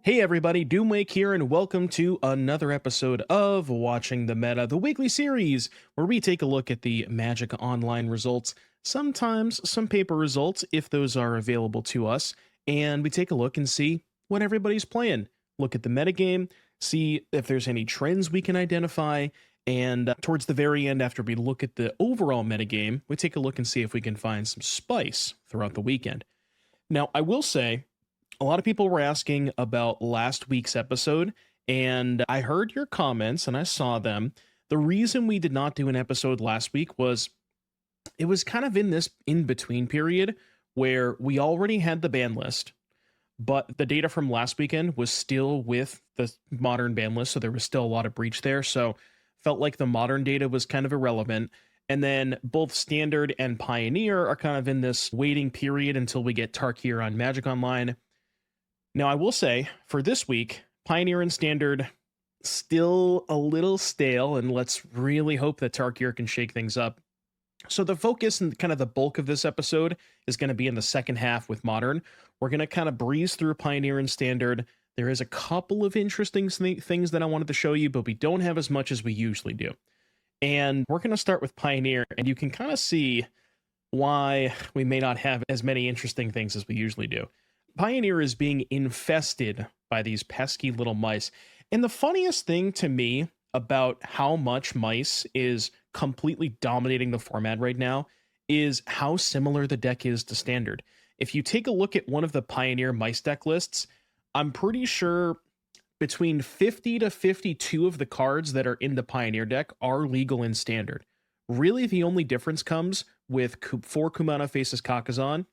Hey everybody, Doomwake here, and welcome to another episode of Watching the Meta, the weekly series where we take a look at the Magic Online results, sometimes some paper results if those are available to us, and we take a look and see what everybody's playing. Look at the metagame, see if there's any trends we can identify, and towards the very end, after we look at the overall metagame, we take a look and see if we can find some spice throughout the weekend. Now, I will say, a lot of people were asking about last week's episode, and I heard your comments and I saw them. The reason we did not do an episode last week was it was kind of in this in-between period where we already had the ban list, but the data from last weekend was still with the modern ban list, so there was still a lot of breach there, so felt like the modern data was kind of irrelevant. And then both Standard and Pioneer are kind of in this waiting period until we get Tarkir on Magic Online. Now, I will say, for this week, Pioneer and Standard still a little stale, and let's really hope that Tarkir can shake things up. So the focus and kind of the bulk of this episode is going to be in the second half with Modern. We're going to kind of breeze through Pioneer and Standard. There is a couple of interesting things that I wanted to show you, but we don't have as much as we usually do. And we're going to start with Pioneer, and you can kind of see why we may not have as many interesting things as we usually do. Pioneer is being infested by these pesky little mice. And the funniest thing to me about how much mice is completely dominating the format right now is how similar the deck is to Standard. If you take a look at one of the Pioneer mice deck lists, I'm pretty sure between 50 to 52 of the cards that are in the Pioneer deck are legal in Standard. Really, the only difference comes with 4 Kumano Faces Kakazan,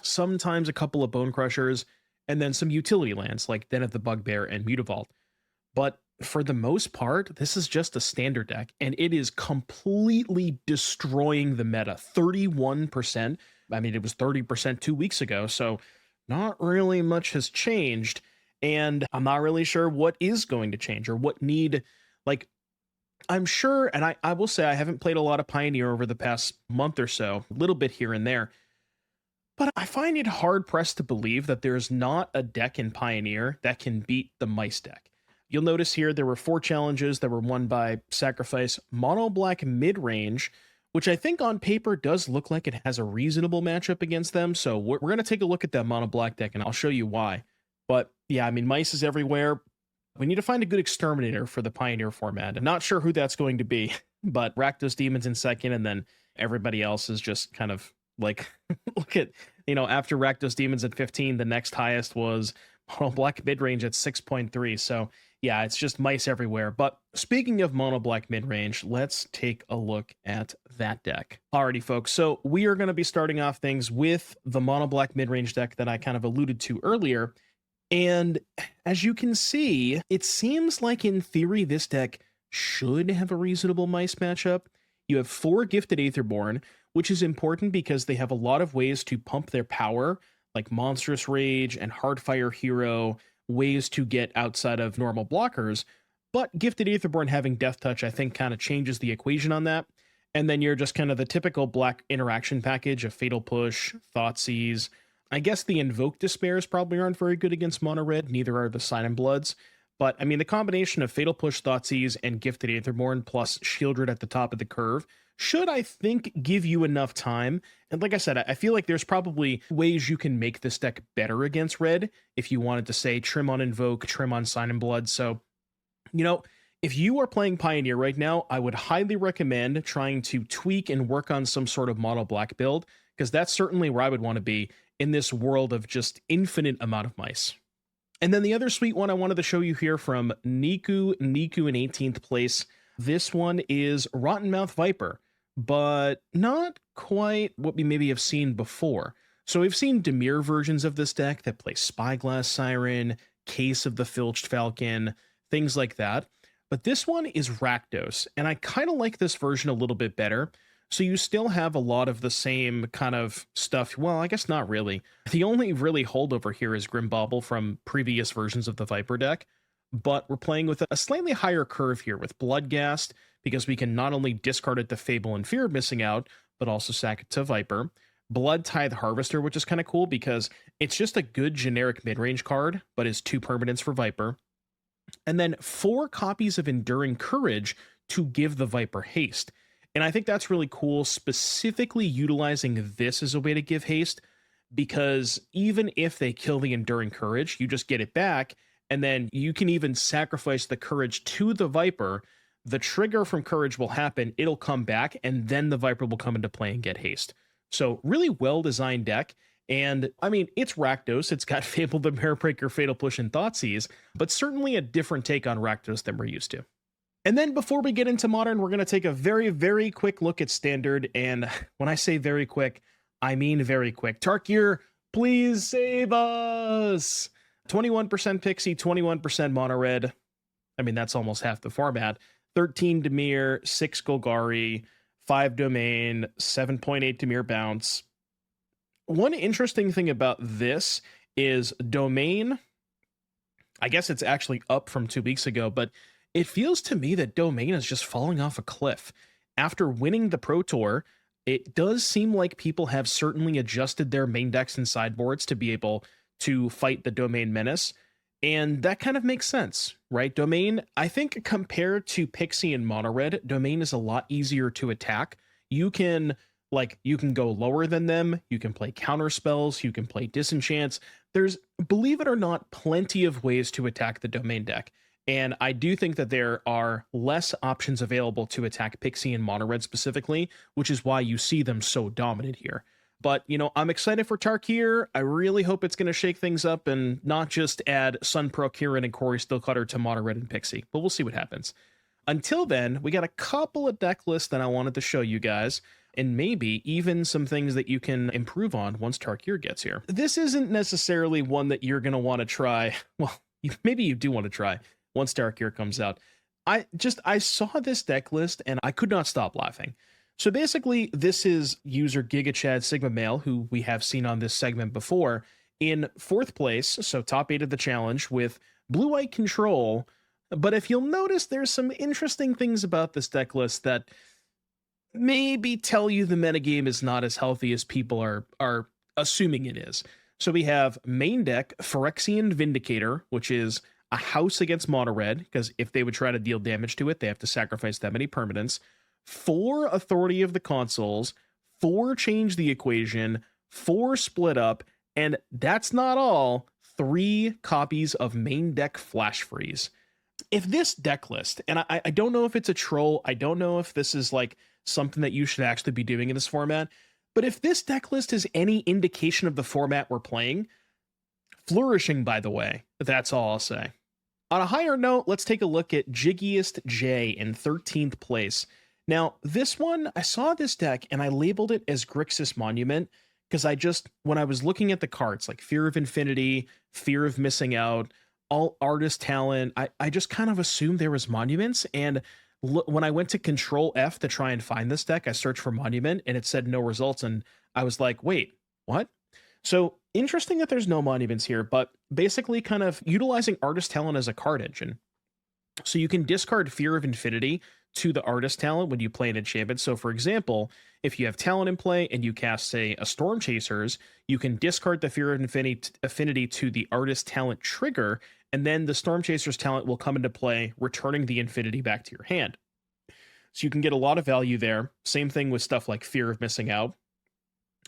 sometimes a couple of Bone Crushers, and then some utility lands like Den of the Bugbear and Mutavault. But for the most part, this is just a Standard deck, and it is completely destroying the meta. 31%. I mean, it was 30% 2 weeks ago, so not really much has changed, and I'm not really sure what is going to change or what I'm sure, and I will say I haven't played a lot of Pioneer over the past month or so, a little bit here and there, but I find it hard-pressed to believe that there's not a deck in Pioneer that can beat the Mice deck. You'll notice here there were 4 challenges that were won by Sacrifice Mono Black Midrange, which I think on paper does look like it has a reasonable matchup against them, so we're going to take a look at that Mono Black deck, and I'll show you why. But yeah, I mean, Mice is everywhere. We need to find a good Exterminator for the Pioneer format. I'm not sure who that's going to be, but Rakdos Demons in second, and then everybody else is just kind of like, look at, after Rakdos Demons at 15, the next highest was Mono Black Midrange at 6.3. So yeah, it's just mice everywhere. But speaking of Mono Black Midrange, let's take a look at that deck. Alrighty, folks. So we are going to be starting off things with the Mono Black Midrange deck that I kind of alluded to earlier. And as you can see, it seems like in theory, this deck should have a reasonable mice matchup. You have 4 Gifted Aetherborn, which is important because they have a lot of ways to pump their power, like Monstrous Rage and Hardfire Hero, ways to get outside of normal blockers. But Gifted Aetherborn having Death Touch, I think, kind of changes the equation on that. And then you're just kind of the typical black interaction package of Fatal Push, Thoughtseize. I guess the Invoke Despairs probably aren't very good against Mono Red, neither are the Sign and Bloods. But, I mean, the combination of Fatal Push, Thoughtseize, and Gifted Aetherborn plus Shieldred at the top of the curve should, I think, give you enough time. And like I said, I feel like there's probably ways you can make this deck better against Red if you wanted to, say, trim on Invoke, trim on Sign and Blood. So, if you are playing Pioneer right now, I would highly recommend trying to tweak and work on some sort of Mono Black build, because that's certainly where I would want to be in this world of just infinite amount of mice. And then the other sweet one I wanted to show you here from Niku in 18th place. This one is Rottenmouth Viper, but not quite what we maybe have seen before. So we've seen Dimir versions of this deck that play Spyglass Siren, Case of the Filched Falcon, things like that. But this one is Rakdos, and I kind of like this version a little bit better. So you still have a lot of the same kind of stuff. Well, I guess not really. The only really holdover here is Grimbauble from previous versions of the Viper deck. But we're playing with a slightly higher curve here with Bloodghast, because we can not only discard it to Fable and Fear of Missing Out, but also sack it to Viper. Blood Tithe Harvester, which is kind of cool because it's just a good generic mid-range card, but is 2 permanents for Viper. And then 4 copies of Enduring Courage to give the Viper haste. And I think that's really cool, specifically utilizing this as a way to give haste, because even if they kill the Enduring Courage, you just get it back, and then you can even sacrifice the Courage to the Viper. The trigger from Courage will happen, it'll come back, and then the Viper will come into play and get haste. So really well-designed deck. And I mean, it's Rakdos, it's got Fable the Marebreaker, Fatal Push, and Thoughtseize, but certainly a different take on Rakdos than we're used to. And then before we get into Modern, we're going to take a very, very quick look at Standard. And when I say very quick, I mean very quick. Tarkir, please save us! 21% Pixie, 21% Mono Red. I mean, that's almost half the format. 13 Dimir, 6 Golgari, 5 Domain, 7.8 Dimir Bounce. One interesting thing about this is Domain, I guess it's actually up from 2 weeks ago, but it feels to me that Domain is just falling off a cliff. After winning the Pro Tour, it does seem like people have certainly adjusted their main decks and sideboards to be able to fight the Domain menace, and that kind of makes sense, right? Domain, I think compared to Pixie and Mono Red, Domain is a lot easier to attack. You can go lower than them, you can play counter spells, you can play disenchants. There's, believe it or not, plenty of ways to attack the Domain deck. And I do think that there are less options available to attack Pixie and Mono Red specifically, which is why you see them so dominant here. But, you know, I'm excited for Tarkir. I really hope it's going to shake things up and not just add Sun Pro Kirin and Corey Stillcutter to Mono Red and Pixie, but we'll see what happens. Until then, we got a couple of deck lists that I wanted to show you guys, and maybe even some things that you can improve on once Tarkir gets here. This isn't necessarily one that you're going to want to try. Well, maybe you do want to try once Tarkir comes out. I saw this deck list and I could not stop laughing. So basically, this is user GigaChad Sigma Male, who we have seen on this segment before, in 4th place, so top 8 of the challenge, with Blue-White Control. But if you'll notice, there's some interesting things about this deck list that maybe tell you the metagame is not as healthy as people are assuming it is. So we have main deck, Phyrexian Vindicator, which is a house against Mono Red, because if they would try to deal damage to it, they have to sacrifice that many permanents. 4 Authority of the Consuls, 4 Change the Equation, 4 Split Up, and that's not all, 3 copies of main deck Flash Freeze. If this deck list, and I don't know if it's a troll, I don't know if this is like something that you should actually be doing in this format, but if this deck list is any indication of the format we're playing, flourishing, by the way, that's all I'll say. On a higher note, let's take a look at Jiggiest J in 13th place. Now, this one, I saw this deck and I labeled it as Grixis Monument because when I was looking at the cards, like Fear of Infinity, Fear of Missing Out, all Artist Talent, I just kind of assumed there was monuments. And when I went to Control F to try and find this deck, I searched for Monument and it said no results. And I was like, wait, what? So interesting that there's no monuments here, but basically kind of utilizing Artist Talent as a card engine. So you can discard Fear of Infinity to the Artist Talent when you play an enchantment. So for example, if you have Talent in play and you cast, say, a Storm Chasers, you can discard the Fear of Infinity to the Artist Talent trigger, and then the Storm Chasers talent will come into play, returning the Infinity back to your hand. So you can get a lot of value there. Same thing with stuff like Fear of Missing Out.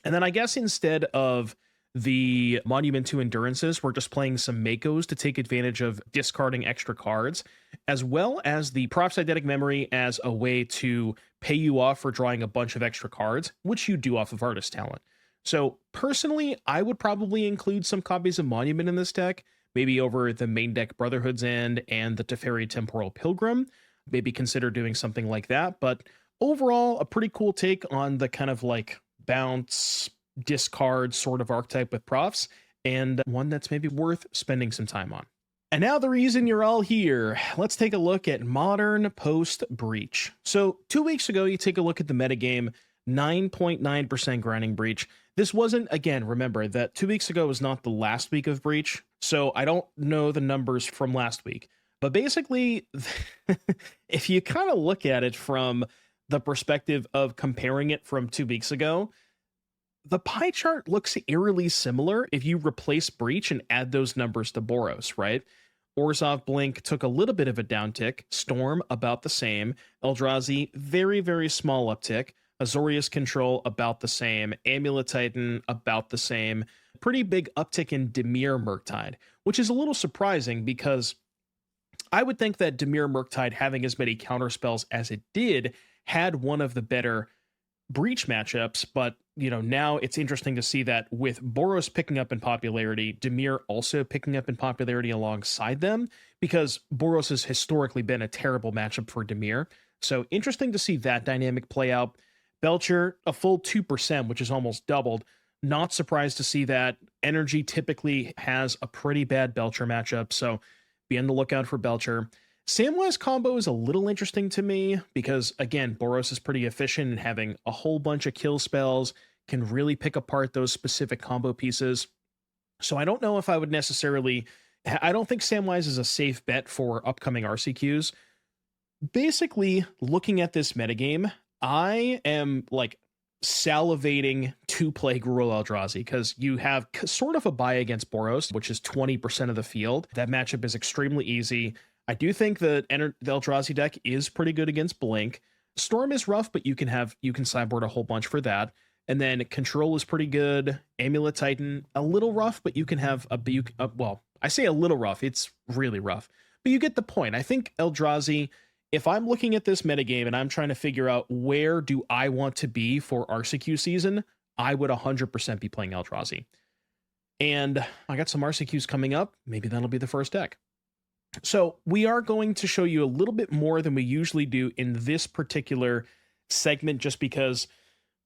And then I guess instead of the Monument to Endurances, we're just playing some Makos to take advantage of discarding extra cards, as well as the Props Eidetic Memory as a way to pay you off for drawing a bunch of extra cards, which you do off of Artist Talent. So personally, I would probably include some copies of Monument in this deck, maybe over the main deck Brotherhood's End and the Teferi Temporal Pilgrim. Maybe consider doing something like that. But overall, a pretty cool take on the kind of like bounce, discard sort of archetype with profs, and one that's maybe worth spending some time on. And now the reason you're all here, let's take a look at Modern post-Breach. So 2 weeks ago, you take a look at the metagame, 9.9% grinding Breach. This wasn't, again, remember that 2 weeks ago was not the last week of Breach, so I don't know the numbers from last week. But basically, if you kind of look at it from the perspective of comparing it from 2 weeks ago, The pie chart looks eerily similar if you replace Breach and add those numbers to Boros, right? Orzhov Blink took a little bit of a downtick, Storm about the same, Eldrazi very, very small uptick, Azorius Control about the same, Amulet Titan about the same, pretty big uptick in Dimir Murktide, which is a little surprising because I would think that Dimir Murktide having as many counterspells as it did had one of the better Breach matchups, but now it's interesting to see that with Boros picking up in popularity, Dimir also picking up in popularity alongside them, because Boros has historically been a terrible matchup for Dimir. So interesting to see that dynamic play out. Belcher, a full 2%, which is almost doubled. Not surprised to see that. Energy typically has a pretty bad Belcher matchup, so be on the lookout for Belcher. Samwise combo is a little interesting to me because, again, Boros is pretty efficient in having a whole bunch of kill spells, can really pick apart those specific combo pieces. So I don't know if I would necessarily... I don't think Samwise is a safe bet for upcoming RCQs. Basically, looking at this metagame, I am salivating to play Gruul Eldrazi because you have sort of a buy against Boros, which is 20% of the field. That matchup is extremely easy. I do think that the Eldrazi deck is pretty good against Blink. Storm is rough, but you can sideboard a whole bunch for that. And then Control is pretty good. Amulet Titan, a little rough, but you can have well, I say a little rough, it's really rough. But you get the point. I think Eldrazi, if I'm looking at this metagame and I'm trying to figure out where do I want to be for RCQ season, I would 100% be playing Eldrazi. And I got some RCQs coming up. Maybe that'll be the first deck. So we are going to show you a little bit more than we usually do in this particular segment, just because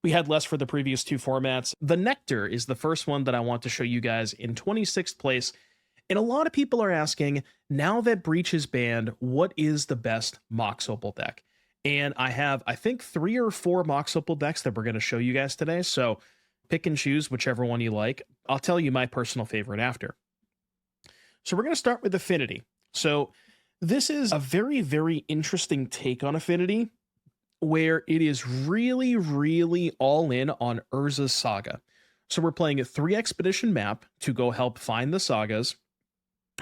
we had less for the previous two formats. The Nectar is the first one that I want to show you guys in 26th place. And a lot of people are asking, now that Breach is banned, what is the best Mox Opal deck? And I have, I think, 3 or 4 Mox Opal decks that we're going to show you guys today. So pick and choose whichever one you like. I'll tell you my personal favorite after. So we're going to start with Affinity. So this is a very, very interesting take on Affinity, where it is really, really all in on Urza's Saga. So we're playing a 3 expedition map to go help find the sagas.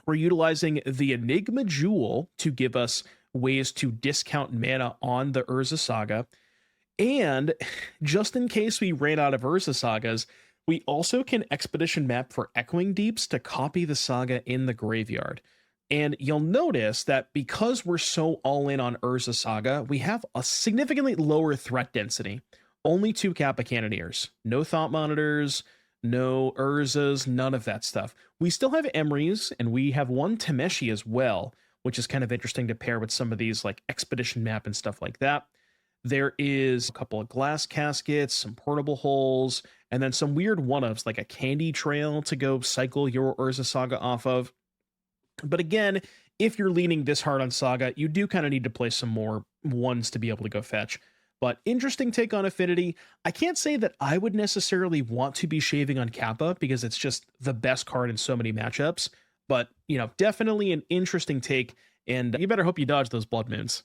We're utilizing the Enigma Jewel to give us ways to discount mana on the Urza Saga. And just in case we ran out of Urza Sagas, we also can expedition map for Echoing Deeps to copy the saga in the graveyard. And you'll notice that because we're so all in on Urza Saga, we have a significantly lower threat density. Only 2 Kappa Cannoneers. No Thought Monitors, no Urzas, none of that stuff. We still have Emrys, and we have 1 Tameshi as well, which is kind of interesting to pair with some of these like Expedition Map and stuff like that. There is a couple of Glass Caskets, some Portable Holes, and then some weird one-ofs like a Candy Trail to go cycle your Urza Saga off of. But again, if you're leaning this hard on Saga, you do kind of need to play some more ones to be able to go fetch. But interesting take on Affinity. I can't say that I would necessarily want to be shaving on Kappa because it's just the best card in so many matchups. But, definitely an interesting take, and you better hope you dodge those Blood Moons.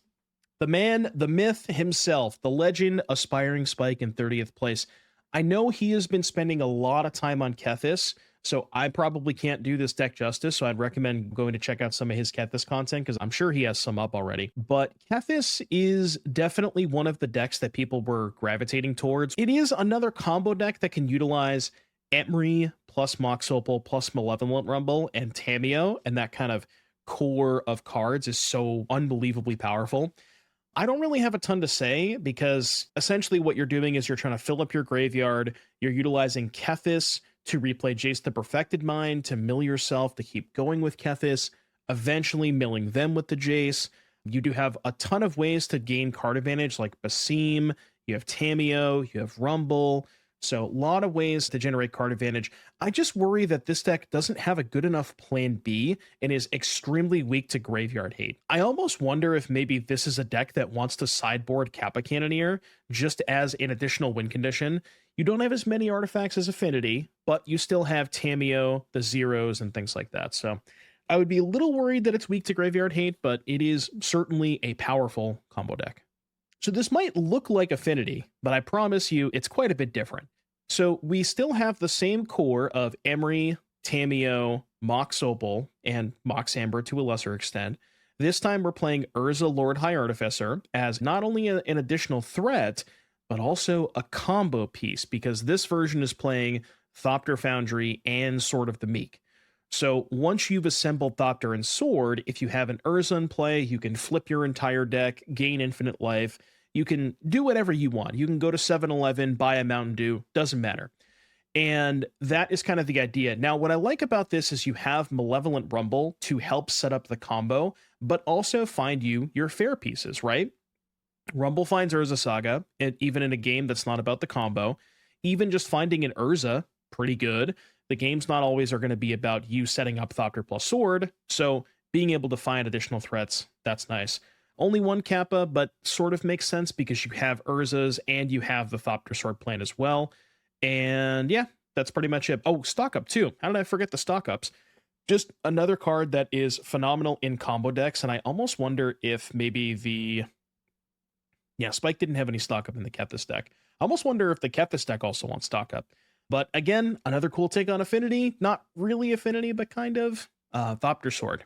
The man, the myth himself, the legend, Aspiring Spike in 30th place. I know he has been spending a lot of time on Kethis, so I probably can't do this deck justice, so I'd recommend going to check out some of his Kethis content, because I'm sure he has some up already. But Kethis is definitely one of the decks that people were gravitating towards. It is another combo deck that can utilize Emry plus Mox Opal plus Malevolent Rumble and Tamiyo, and that kind of core of cards is so unbelievably powerful. I don't really have a ton to say, because essentially what you're doing is you're trying to fill up your graveyard, you're utilizing Kethis to replay Jace the Perfected Mind, to mill yourself, to keep going with Kethis, eventually milling them with the Jace. You do have a ton of ways to gain card advantage, like Basim, you have Tamiyo, you have Rumble, so a lot of ways to generate card advantage. I just worry that this deck doesn't have a good enough plan B and is extremely weak to graveyard hate. I almost wonder if maybe this is a deck that wants to sideboard Kappa Cannoneer just as an additional win condition. You don't have as many artifacts as Affinity, but you still have Tamiyo, the Zeros, and things like that. So I would be a little worried that it's weak to graveyard hate, but it is certainly a powerful combo deck. So this might look like Affinity, but I promise you it's quite a bit different. So we still have the same core of Emery, Tameo, Mox Opal, and Mox Amber to a lesser extent. This time we're playing Urza Lord High Artificer as not only an additional threat, but also a combo piece, because this version is playing Thopter Foundry and Sword of the Meek. So once you've assembled Thopter and Sword, if you have an Urza in play, you can flip your entire deck, gain infinite life. You can do whatever you want. You can go to 7-Eleven, buy a Mountain Dew, doesn't matter. And that is kind of the idea. Now, what I like about this is you have Malevolent Rumble to help set up the combo, but also find you your fair pieces, right? Rumble finds Urza Saga, and even in a game that's not about the combo. Even just finding an Urza, pretty good. The games not always are going to be about you setting up Thopter plus Sword, so being able to find additional threats, that's nice. Only one Kappa, but sort of makes sense because you have Urzas and you have the Thopter Sword plan as well. And yeah, that's pretty much it. Oh, stock up too. How did I forget the stock ups? Just another card that is phenomenal in combo decks, and I almost wonder if maybe Spike didn't have any stock up in the Kethis deck. I almost wonder if the Kethis deck also wants stock up. But again, another cool take on Affinity. Not really Affinity, but kind of. Thopter Sword.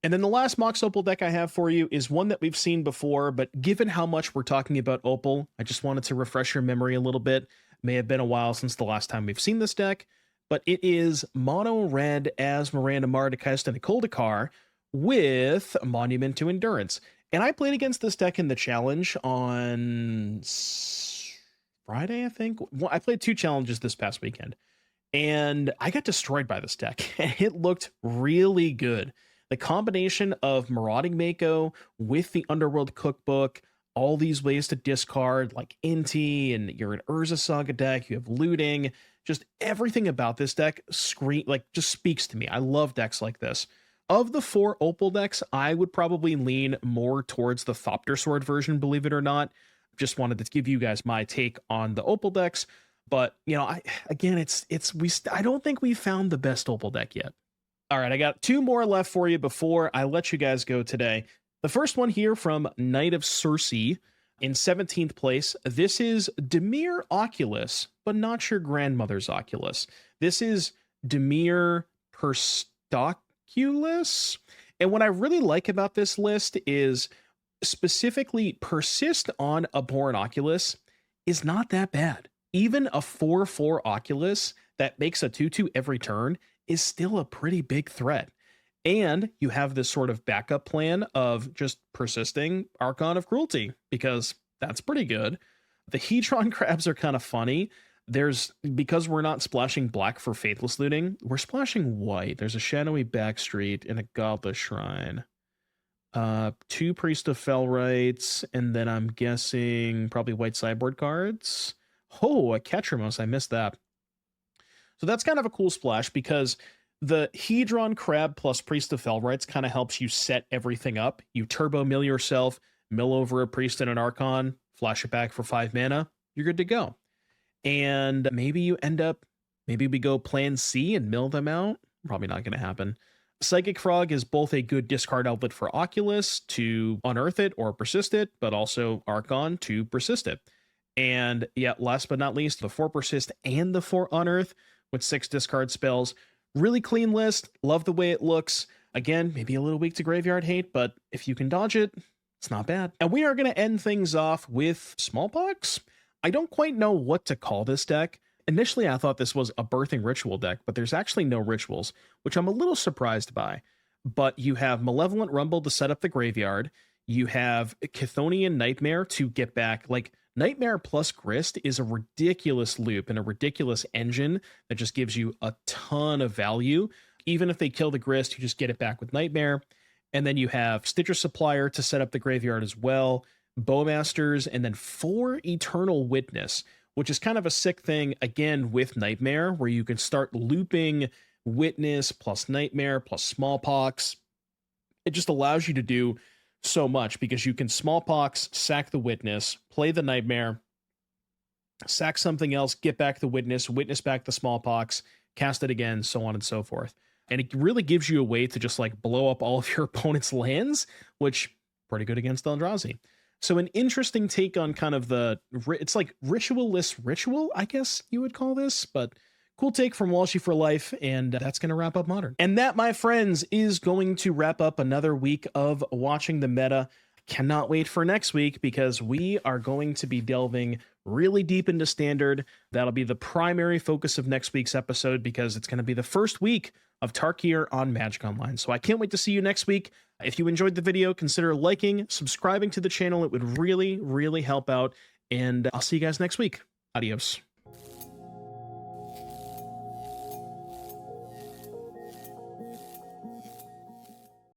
And then the last Mox Opal deck I have for you is one that we've seen before, but given how much we're talking about Opal, I just wanted to refresh your memory a little bit. May have been a while since the last time we've seen this deck, but it is mono red as Miranda Mardekist and Ikoldakar with Monument to Endurance. And I played against this deck in the challenge on Friday, I think. Well, I played 2 challenges this past weekend, and I got destroyed by this deck. It looked really good. The combination of Marauding Mako with the Underworld Cookbook, all these ways to discard, like Inti, and you're an Urza Saga deck, you have looting, just everything about this deck just speaks to me. I love decks like this. Of the 4 Opal decks, I would probably lean more towards the Thopter Sword version, believe it or not. Just wanted to give you guys my take on the Opal decks. But, I don't think we found the best Opal deck yet. All right, I got 2 more left for you before I let you guys go today. The first one here from Knight of Circe in 17th place. This is Demir Oculus, but not your grandmother's Oculus. This is Demir Perstoculus. And what I really like about this list is specifically Persist on Abhorrent Oculus is not that bad. Even a 4/4 Oculus that makes a 2/2 every turn is still a pretty big threat. And you have this sort of backup plan of just persisting Archon of Cruelty, because that's pretty good. The Hedron crabs are kind of funny. Because we're not splashing black for Faithless Looting, we're splashing white. There's a Shadowy Backstreet and a Godless Shrine. 2 Priest of Fellrights, and then I'm guessing probably white sideboard cards. Oh, a Ketramos, I missed that. So that's kind of a cool splash, because the Hedron Crab plus Priest of Fellrights kind of helps you set everything up. You turbo mill yourself, mill over a Priest and an Archon, flash it back for 5 mana, you're good to go. And maybe we go plan C and mill them out. Probably not going to happen. Psychic Frog is both a good discard outlet for Oculus to unearth it or persist it, but also Archon to persist it. And yeah, last but not least, the 4 persist and the 4 unearth with 6 discard spells. Really clean list. Love the way it looks. Again, maybe a little weak to graveyard hate, but if you can dodge it, it's not bad. And we are going to end things off with Smallpox. I don't quite know what to call this deck. Initially, I thought this was a Birthing Ritual deck, but there's actually no rituals, which I'm a little surprised by. But you have Malevolent Rumble to set up the graveyard. You have Chthonian Nightmare to get back, Nightmare plus Grist is a ridiculous loop and a ridiculous engine that just gives you a ton of value. Even if they kill the Grist, you just get it back with Nightmare. And then you have Stitcher Supplier to set up the graveyard as well, Bowmasters, and then 4 Eternal Witness, which is kind of a sick thing, again, with Nightmare, where you can start looping Witness plus Nightmare plus Smallpox. It just allows you to do so much, because you can Smallpox, sack the Witness, play the Nightmare, sack something else, get back the Witness, Witness back the Smallpox, cast it again, so on and so forth. And it really gives you a way to just blow up all of your opponent's lands, which pretty good against Eldrazi. So an interesting take on kind of it's like ritualless ritual, I guess you would call this, but cool take from Walshy for life, and that's going to wrap up Modern. And that, my friends, is going to wrap up another week of Watching the Meta. Cannot wait for next week because we are going to be delving really deep into Standard. That'll be the primary focus of next week's episode because it's going to be the first week of Tarkir on Magic Online. So I can't wait to see you next week. If you enjoyed the video, consider liking, subscribing to the channel. It would really, really help out. And I'll see you guys next week. Adios.